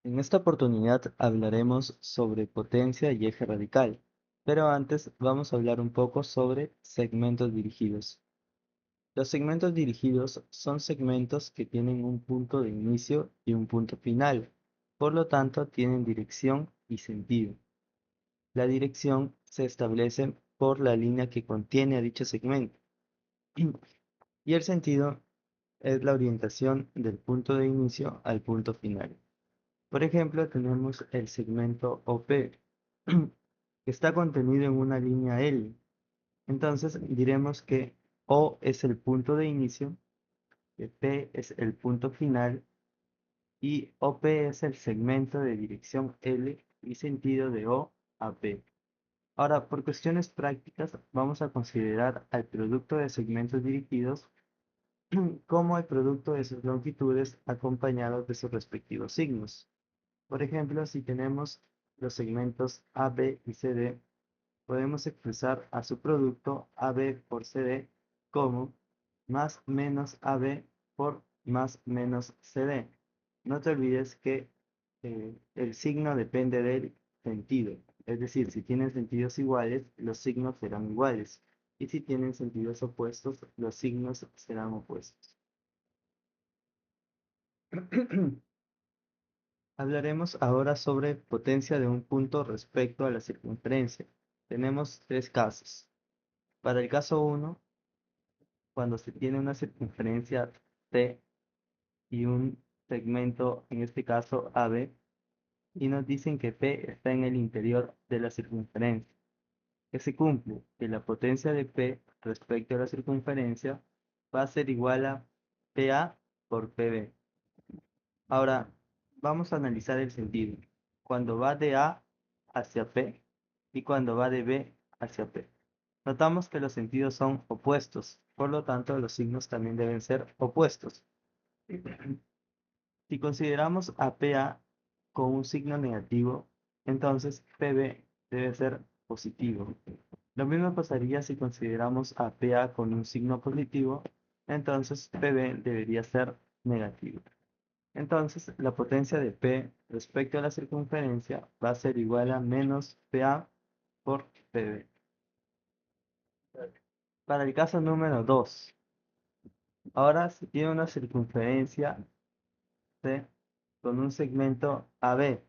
En esta oportunidad hablaremos sobre potencia y eje radical, pero antes vamos a hablar un poco sobre segmentos dirigidos. Los segmentos dirigidos son segmentos que tienen un punto de inicio y un punto final, por lo tanto tienen dirección y sentido. La dirección se establece por la línea que contiene a dicho segmento y el sentido es la orientación del punto de inicio al punto final. Por ejemplo, tenemos el segmento OP, que está contenido en una línea L. Entonces diremos que O es el punto de inicio, que P es el punto final y OP es el segmento de dirección L y sentido de O a P. Ahora, por cuestiones prácticas, vamos a considerar al producto de segmentos dirigidos como el producto de sus longitudes acompañados de sus respectivos signos. Por ejemplo, si tenemos los segmentos AB y CD, podemos expresar a su producto AB por CD como más menos AB por más menos CD. No te olvides que el signo depende del sentido. Es decir, si tienen sentidos iguales, los signos serán iguales. Y si tienen sentidos opuestos, los signos serán opuestos. Hablaremos ahora sobre potencia de un punto respecto a la circunferencia. Tenemos tres casos. Para el caso uno, cuando se tiene una circunferencia T y un segmento, en este caso AB, y nos dicen que P está en el interior de la circunferencia. Que se cumple que la potencia de P respecto a la circunferencia va a ser igual a PA por PB. Ahora, vamos a analizar el sentido. Cuando va de A hacia P y cuando va de B hacia P. Notamos que los sentidos son opuestos, por lo tanto los signos también deben ser opuestos. Si consideramos a PA con un signo negativo, entonces PB debe ser positivo. Lo mismo pasaría si consideramos a PA con un signo positivo, entonces PB debería ser negativo. Entonces, la potencia de P respecto a la circunferencia va a ser igual a menos PA por PB. Para el caso número 2, ahora se tiene una circunferencia C con un segmento AB,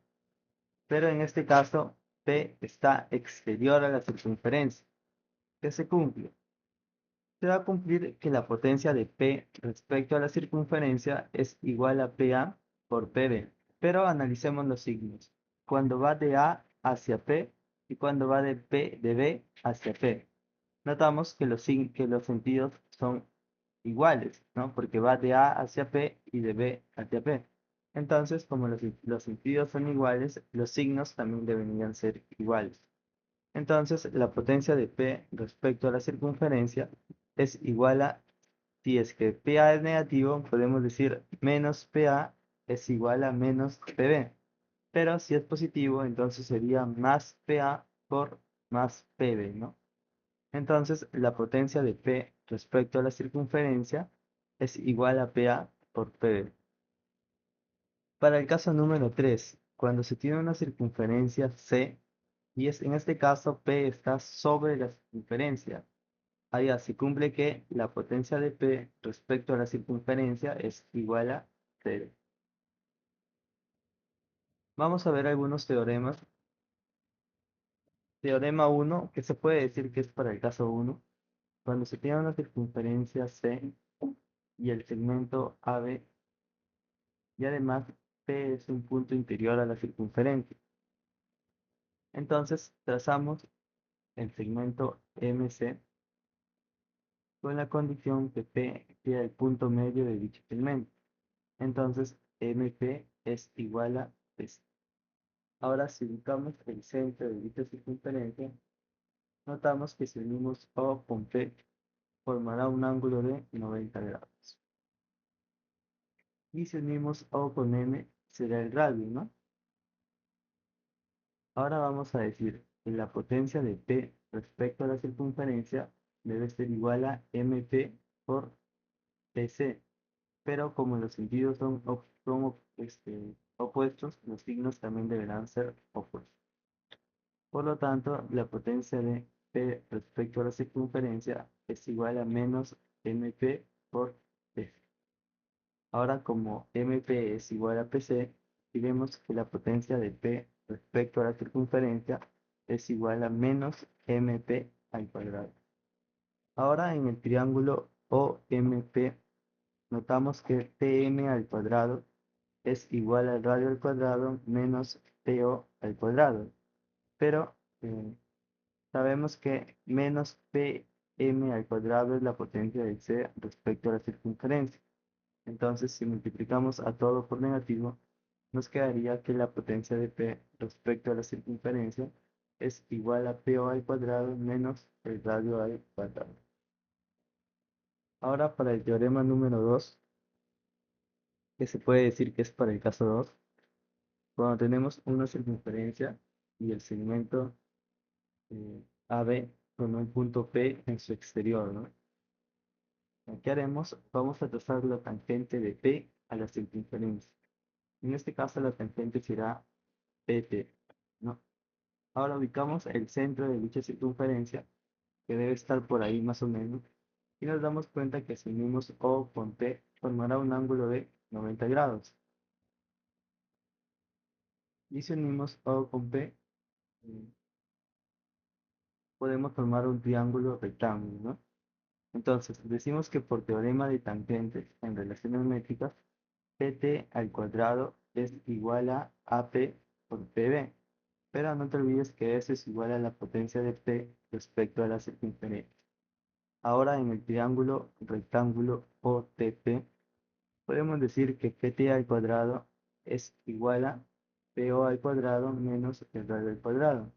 pero en este caso P está exterior a la circunferencia. ¿Qué se cumple? Se va a cumplir que la potencia de P respecto a la circunferencia es igual a PA por PB. Pero analicemos los signos. Cuando va de A hacia P y cuando va de B hacia P. Notamos que que los sentidos son iguales, ¿no? Porque va de A hacia P y de B hacia P. Entonces, como los sentidos son iguales, los signos también deberían ser iguales. Entonces, la potencia de P respecto a la circunferencia es igual a, si es que PA es negativo, podemos decir menos PA es igual a menos PB. Pero si es positivo, entonces sería más PA por más PB, ¿no? Entonces, la potencia de P respecto a la circunferencia es igual a PA por PB. Para el caso número 3, cuando se tiene una circunferencia C, y en este caso P está sobre la circunferencia, allá se cumple que la potencia de P respecto a la circunferencia es igual a 0. Vamos a ver algunos teoremas. Teorema 1, que se puede decir que es para el caso 1, cuando se tiene una circunferencia C y el segmento AB, y además P es un punto interior a la circunferencia. Entonces trazamos el segmento MC con la condición que P sea el punto medio de dicho segmento. Entonces MP es igual a PC. Ahora si ubicamos el centro de dicha circunferencia, notamos que si unimos O con P, formará un ángulo de 90 grados. Y si unimos O con M, será el radio, ¿no? Ahora vamos a decir que la potencia de P respecto a la circunferencia debe ser igual a MP por PC. Pero como los sentidos son opuestos, los signos también deberán ser opuestos. Por lo tanto, la potencia de P respecto a la circunferencia es igual a menos MP por P. Ahora, como MP es igual a PC, diremos que la potencia de P respecto a la circunferencia es igual a menos MP al cuadrado. Ahora, en el triángulo OMP, notamos que PM al cuadrado es igual al radio al cuadrado menos PO al cuadrado. Pero sabemos que menos PM al cuadrado es la potencia de C respecto a la circunferencia. Entonces, si multiplicamos a todo por negativo, nos quedaría que la potencia de P respecto a la circunferencia es igual a PO al cuadrado menos el radio al cuadrado. Ahora, para el teorema número 2, que se puede decir que es para el caso 2, cuando tenemos una circunferencia y el segmento AB con un punto P en su exterior, ¿no? ¿Qué haremos? Vamos a trazar la tangente de P a la circunferencia. En este caso la tangente será PT, ¿no? Ahora ubicamos el centro de dicha circunferencia, que debe estar por ahí más o menos, y nos damos cuenta que si unimos O con P, formará un ángulo de 90 grados. Y si unimos O con P, eh, podemos formar un triángulo rectángulo, ¿no? Entonces, decimos que por teorema de tangentes en relaciones métricas, PT al cuadrado es igual a AP por PB. Pero no te olvides que eso es igual a la potencia de P respecto a la circunferencia. Ahora en el triángulo rectángulo OTP, podemos decir que PT al cuadrado es igual a PO al cuadrado menos el radio al cuadrado.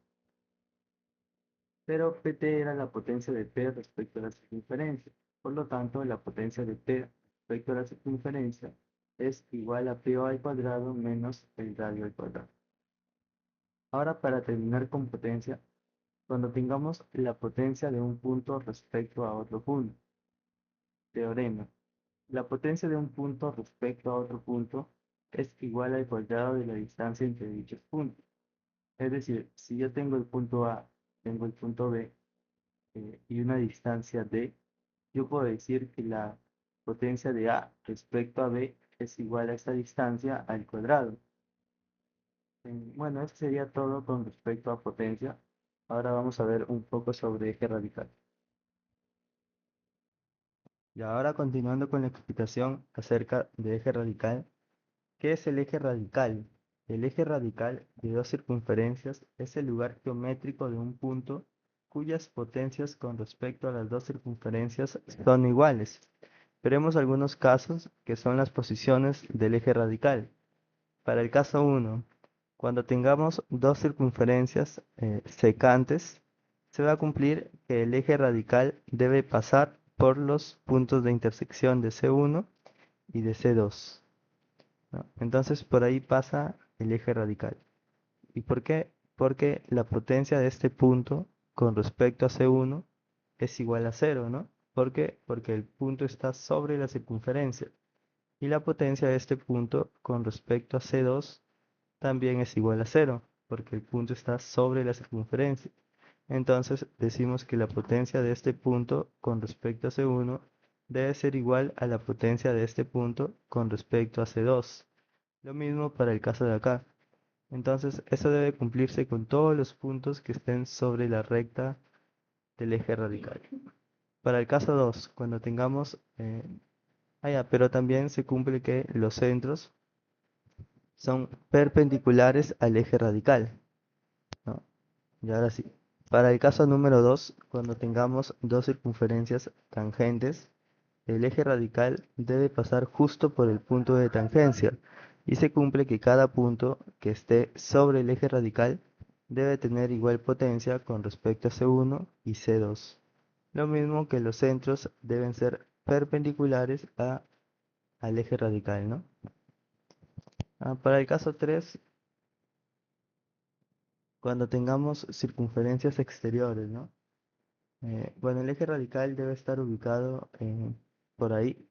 Pero PT era la potencia de P respecto a la circunferencia. Por lo tanto, la potencia de P respecto a la circunferencia es igual a PO al cuadrado menos el radio al cuadrado. Ahora, para terminar con potencia, cuando tengamos la potencia de un punto respecto a otro punto. Teorema. La potencia de un punto respecto a otro punto es igual al cuadrado de la distancia entre dichos puntos. Es decir, si yo tengo el punto A, tengo el punto B y una distancia D, yo puedo decir que la potencia de A respecto a B es igual a esta distancia al cuadrado. Bueno, esto sería todo con respecto a potencia. Ahora vamos a ver un poco sobre eje radical. Y ahora continuando con la explicación acerca de eje radical. ¿Qué es el eje radical? El eje radical de dos circunferencias es el lugar geométrico de un punto cuyas potencias con respecto a las dos circunferencias son iguales. Veremos algunos casos que son las posiciones del eje radical. Para el caso 1, cuando tengamos dos circunferencias secantes, se va a cumplir que el eje radical debe pasar por los puntos de intersección de C1 y de C2, ¿no? Entonces por ahí pasa el eje radical. ¿Y por qué? Porque la potencia de este punto con respecto a C1 es igual a 0, ¿no? ¿Por qué? Porque el punto está sobre la circunferencia. Y la potencia de este punto con respecto a C2 también es igual a 0, porque el punto está sobre la circunferencia. Entonces decimos que la potencia de este punto con respecto a C1 debe ser igual a la potencia de este punto con respecto a C2. Lo mismo para el caso de acá. Entonces eso debe cumplirse con todos los puntos que estén sobre la recta del eje radical. Para el caso 2, cuando tengamos... pero también se cumple que los centros son perpendiculares al eje radical, ¿no? Y ahora sí, para el caso número 2, cuando tengamos dos circunferencias tangentes, el eje radical debe pasar justo por el punto de tangencia y se cumple que cada punto que esté sobre el eje radical debe tener igual potencia con respecto a C1 y C2. Lo mismo que los centros deben ser perpendiculares al eje radical, ¿no? Para el caso 3, cuando tengamos circunferencias exteriores, ¿no? Bueno, el eje radical debe estar ubicado por ahí.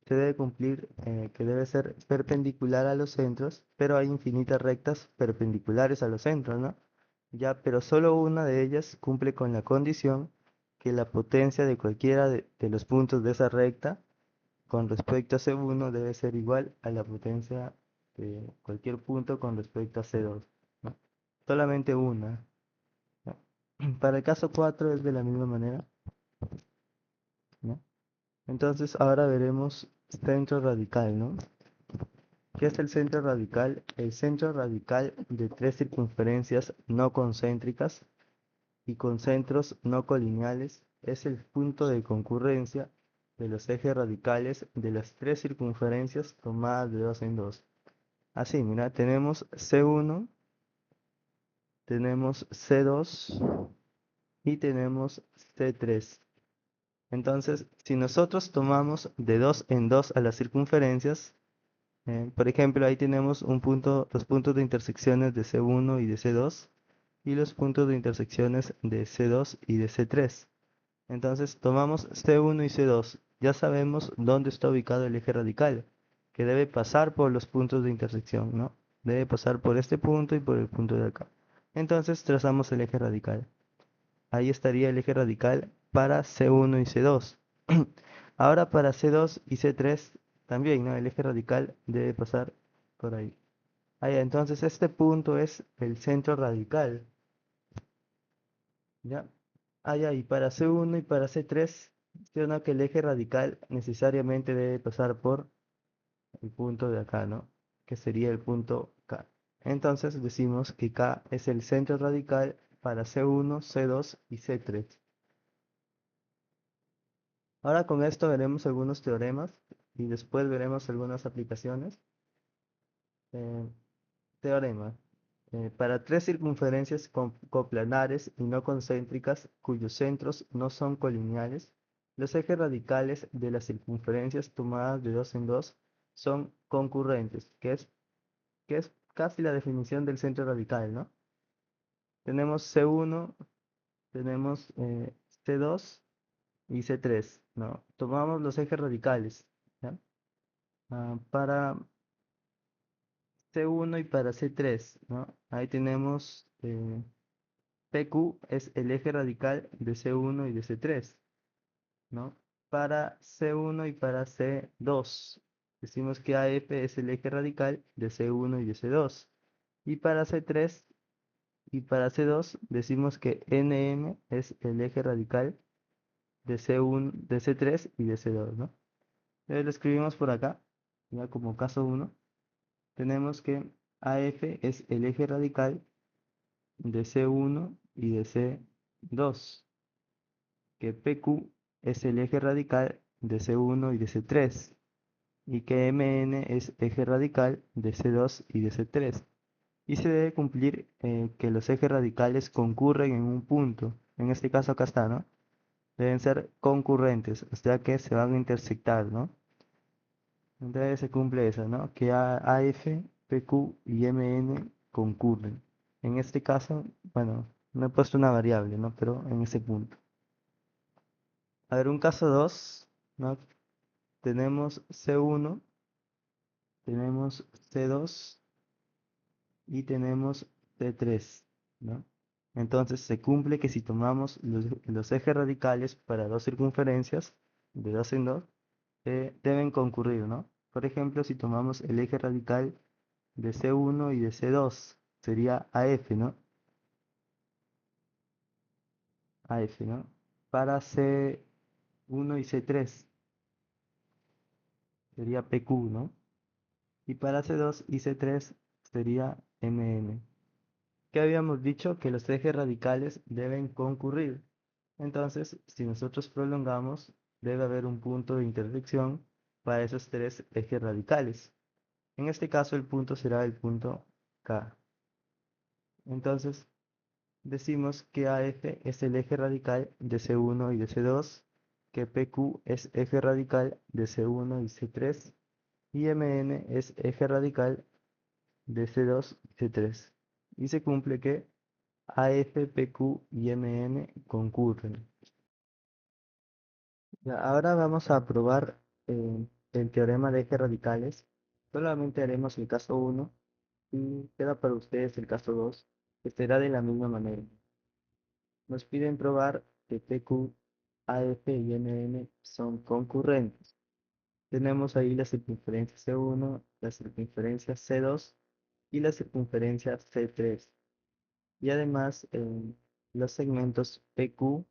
se debe cumplir que debe ser perpendicular a los centros, pero hay infinitas rectas perpendiculares a los centros, ¿no? Ya, pero solo una de ellas cumple con la condición que la potencia de cualquiera de los puntos de esa recta con respecto a C1 debe ser igual a la potencia de cualquier punto con respecto a C2, ¿no? Solamente una, ¿no? Para el caso 4 es de la misma manera, ¿no? Entonces ahora veremos centro radical, ¿no? ¿Qué es el centro radical? El centro radical de tres circunferencias no concéntricas y con centros no colineales es el punto de concurrencia de los ejes radicales de las tres circunferencias tomadas de dos en dos. Así, mira, tenemos C1, tenemos C2 y tenemos C3. Entonces, si nosotros tomamos de dos en dos a las circunferencias, por ejemplo, ahí tenemos los puntos de intersecciones de C1 y de C2 y los puntos de intersecciones de C2 y de C3. Entonces tomamos C1 y C2. Ya sabemos dónde está ubicado el eje radical, que debe pasar por los puntos de intersección, ¿no? Debe pasar por este punto y por el punto de acá. Entonces trazamos el eje radical. Ahí estaría el eje radical para C1 y C2. Ahora para C2 y C3 también, ¿no? El eje radical debe pasar por ahí. Ahí, entonces este punto es el centro radical, ¿ya? Ya, y para C1 y para C3, menciona que el eje radical necesariamente debe pasar por el punto de acá, ¿no? Que sería el punto K. Entonces decimos que K es el centro radical para C1, C2 y C3. Ahora con esto veremos algunos teoremas y después veremos algunas aplicaciones. Eh, Teorema. Para tres circunferencias coplanares y no concéntricas cuyos centros no son colineales, los ejes radicales de las circunferencias tomadas de dos en dos son concurrentes, que es casi la definición del centro radical, ¿no? Tenemos C1, tenemos C2 y C3, ¿no? Tomamos los ejes radicales, ¿ya? Para C1 y para C3, ¿no? Ahí tenemos PQ es el eje radical de C1 y de C3, ¿no? Para C1 y para C2, decimos que AF es el eje radical de C1 y de C2. Y para C3 y para C2 decimos que NM es el eje radical de C1, de C3 y de C2, ¿no? Entonces lo escribimos por acá, ya como caso 1. Tenemos que AF es el eje radical de C1 y de C2, que PQ es el eje radical de C1 y de C3, y que MN es eje radical de C2 y de C3. Y se debe cumplir que los ejes radicales concurren en un punto. En este caso acá está, ¿no? Deben ser concurrentes, o sea que se van a intersectar, ¿no? Entonces se cumple eso, ¿no? Que AF, PQ y MN concurren. En este caso, bueno, no he puesto una variable, ¿no? Pero en ese punto. A ver, un caso 2, ¿no? Tenemos C1, tenemos C2 y tenemos C3, ¿no? Entonces se cumple que si tomamos los ejes radicales para dos circunferencias, de dos en dos, deben concurrir, ¿no? Por ejemplo, si tomamos el eje radical de C1 y de C2, sería AF, ¿no? AF, ¿no? Para C1 y C3, sería PQ, ¿no? Y para C2 y C3 sería MM. ¿Qué habíamos dicho? Que los ejes radicales deben concurrir. Entonces, si nosotros prolongamos, debe haber un punto de intersección para esos tres ejes radicales. En este caso, el punto será el punto K. Entonces, decimos que AF es el eje radical de C1 y de C2, que PQ es eje radical de C1 y C3, y MN es eje radical de C2 y C3. Y se cumple que AF, PQ y MN concurren. Ya, ahora vamos a probar el teorema de ejes radicales, solamente haremos el caso uno y queda para ustedes el caso 2, que será de la misma manera. Nos piden probar que PQ, AF y NN son concurrentes. Tenemos ahí la circunferencia C1, la circunferencia C2 y la circunferencia C3. Y además los segmentos PQ,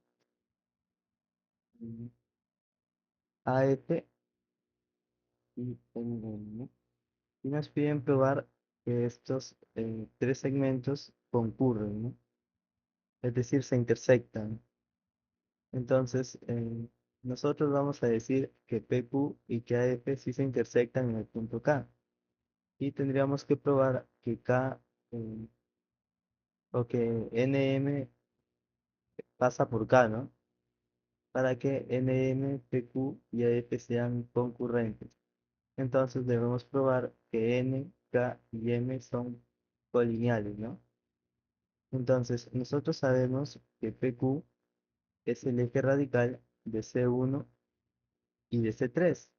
AF y NN. Y nos piden probar que estos tres segmentos concurren, ¿no? Es decir, se intersectan. Entonces, nosotros vamos a decir que PQ y que AF sí se intersectan en el punto K. Y tendríamos que probar que K o que NM pasa por K, ¿no? Para que NM, PQ y AF sean concurrentes. Entonces debemos probar que N, K y M son colineales, ¿no? Entonces, nosotros sabemos que PQ es el eje radical de C1 y de C3,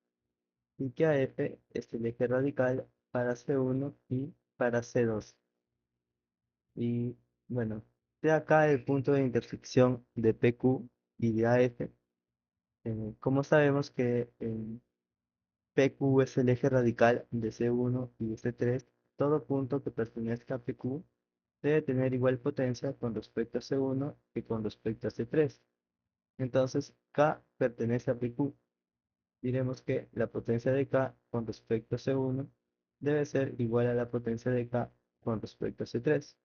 y que AF es el eje radical para C1 y para C2. Y bueno, de acá el punto de intersección de PQ y de AF. Como sabemos que PQ es el eje radical de C1 y de C3, todo punto que pertenezca a PQ debe tener igual potencia con respecto a C1 que con respecto a C3. Entonces, K pertenece a PQ. Diremos que la potencia de K con respecto a C1 debe ser igual a la potencia de K con respecto a C3.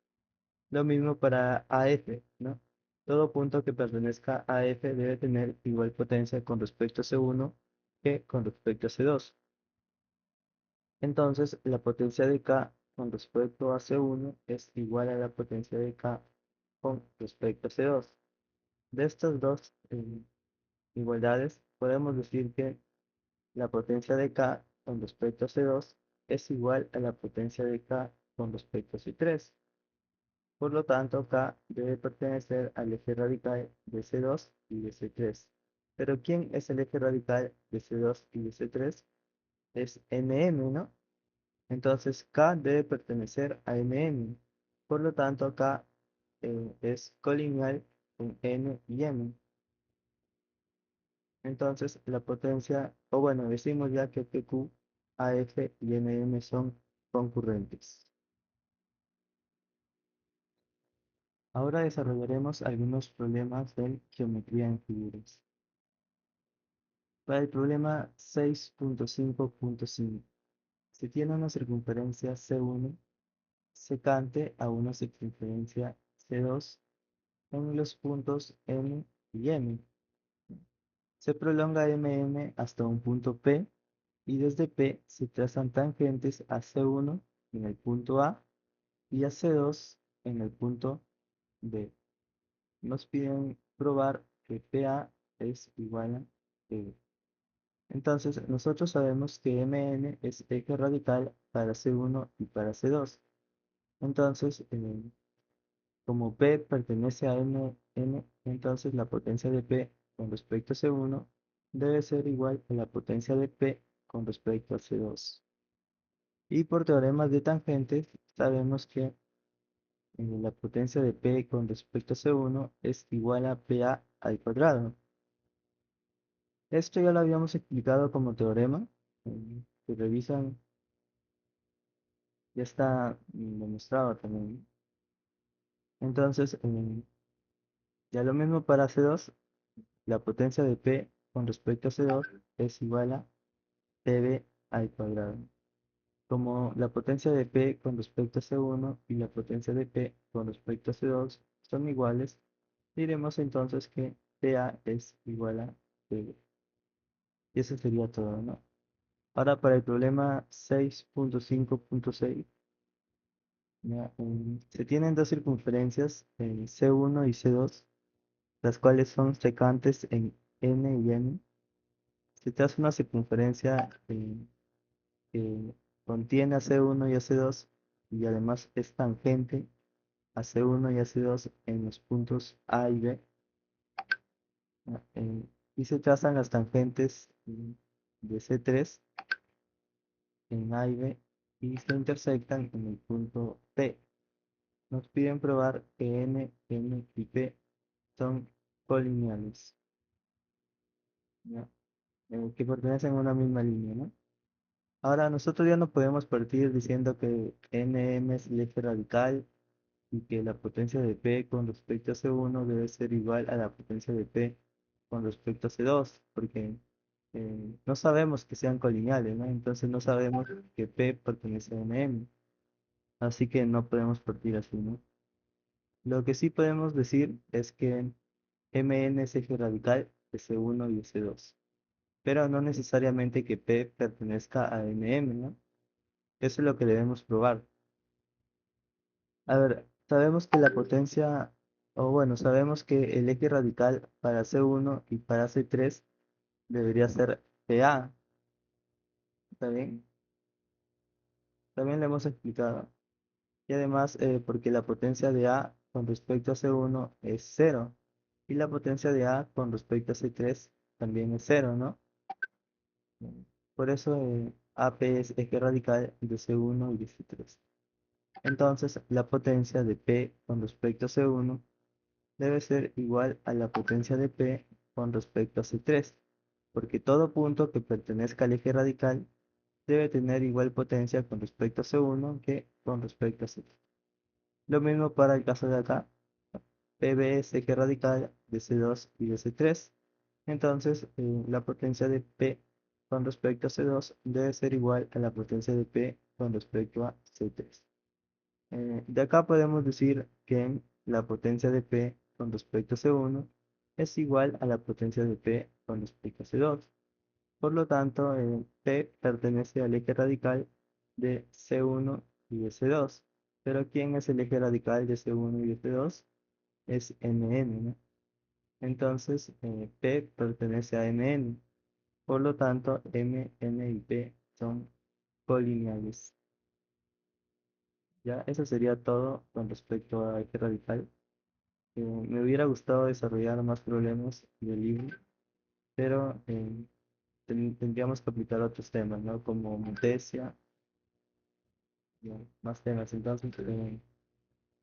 Lo mismo para AF, ¿no? Todo punto que pertenezca a AF debe tener igual potencia con respecto a C1 que con respecto a C2. Entonces, la potencia de K con respecto a C1 es igual a la potencia de K con respecto a C2. De estas dos igualdades, podemos decir que la potencia de K con respecto a C2 es igual a la potencia de K con respecto a C3. Por lo tanto, K debe pertenecer al eje radical de C2 y de C3. Pero ¿quién es el eje radical de C2 y de C3? Es NM, ¿no? Entonces K debe pertenecer a NM. Por lo tanto, K es colineal con N y M. Entonces la potencia, o bueno, decimos ya que PQ, AF y NM son concurrentes. Ahora desarrollaremos algunos problemas de geometría en figuras. Para el problema 6.5.5, se tiene una circunferencia C1 secante a una circunferencia C2 en los puntos N y M. Se prolonga MM hasta un punto P y desde P se trazan tangentes a C1 en el punto A y a C2 en el punto B. Nos piden probar que PA es igual a PB. Entonces, nosotros sabemos que MN es eje radical para C1 y para C2. Entonces, como P pertenece a MN, entonces la potencia de P con respecto a C1 debe ser igual a la potencia de P con respecto a C2. Y por teoremas de tangentes, sabemos que la potencia de P con respecto a C1 es igual a PA al cuadrado. Esto ya lo habíamos explicado como teorema. Si revisan, ya está demostrado también. Entonces, ya lo mismo para C2, la potencia de P con respecto a C2 es igual a PB al cuadrado. Como la potencia de P con respecto a C1 y la potencia de P con respecto a C2 son iguales, diremos entonces que PA es igual a PB. Y eso sería todo, ¿no? Ahora para el problema 6.5.6, se tienen dos circunferencias en C1 y C2, las cuales son secantes en N y M. Se traza una circunferencia que contiene a C1 y a C2 y además es tangente a C1 y a C2 en los puntos A y B. ¿No? Y se trazan las tangentes de C3 en A y B y se intersectan en el punto P. Nos piden probar que N y P son colineales, ¿ya? Que pertenecen a una misma línea, ¿no? Ahora, nosotros ya no podemos partir diciendo que Nm es el eje radical y que la potencia de P con respecto a C1 debe ser igual a la potencia de P con respecto a C2, porque no sabemos que sean colineales, ¿no? Entonces no sabemos que P pertenece a Nm, así que no podemos partir así, ¿no? Lo que sí podemos decir es que Mn es eje radical de C1 y de C2, pero no necesariamente que P pertenezca a Nm, ¿no? Eso es lo que debemos probar. A ver, sabemos que la potencia, o bueno, sabemos que el eje radical para C1 y para C3 debería ser PA, ¿está bien? También lo hemos explicado. Y además, porque la potencia de A con respecto a C1 es cero y la potencia de A con respecto a C3 también es cero, ¿no? Por eso AP es eje radical de C1 y de C3. Entonces, la potencia de P con respecto a C1 debe ser igual a la potencia de P con respecto a C3, porque todo punto que pertenezca al eje radical debe tener igual potencia con respecto a C1 que con respecto a C3. Lo mismo para el caso de acá, PB es eje radical de C2 y de C3, entonces la potencia de P con respecto a C2 debe ser igual a la potencia de P con respecto a C3. De acá podemos decir que la potencia de P con respecto a C1 es igual a la potencia de P con respecto a C2. Por lo tanto, P pertenece al eje radical de C1 y de C2. Pero ¿quién es el eje radical de C1 y de C2? Es Mn, ¿no? Entonces, P pertenece a Mn. Por lo tanto, M, N y P son colineales. Ya, eso sería todo con respecto a eje radical. Me hubiera gustado desarrollar más problemas del libro, pero tendríamos que aplicar otros temas, ¿no? Como Montesia, más temas. Entonces,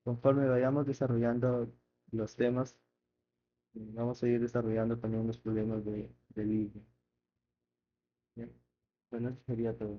conforme vayamos desarrollando los temas, vamos a ir desarrollando también los problemas del libro. ¿Ya? Bueno, eso sería todo.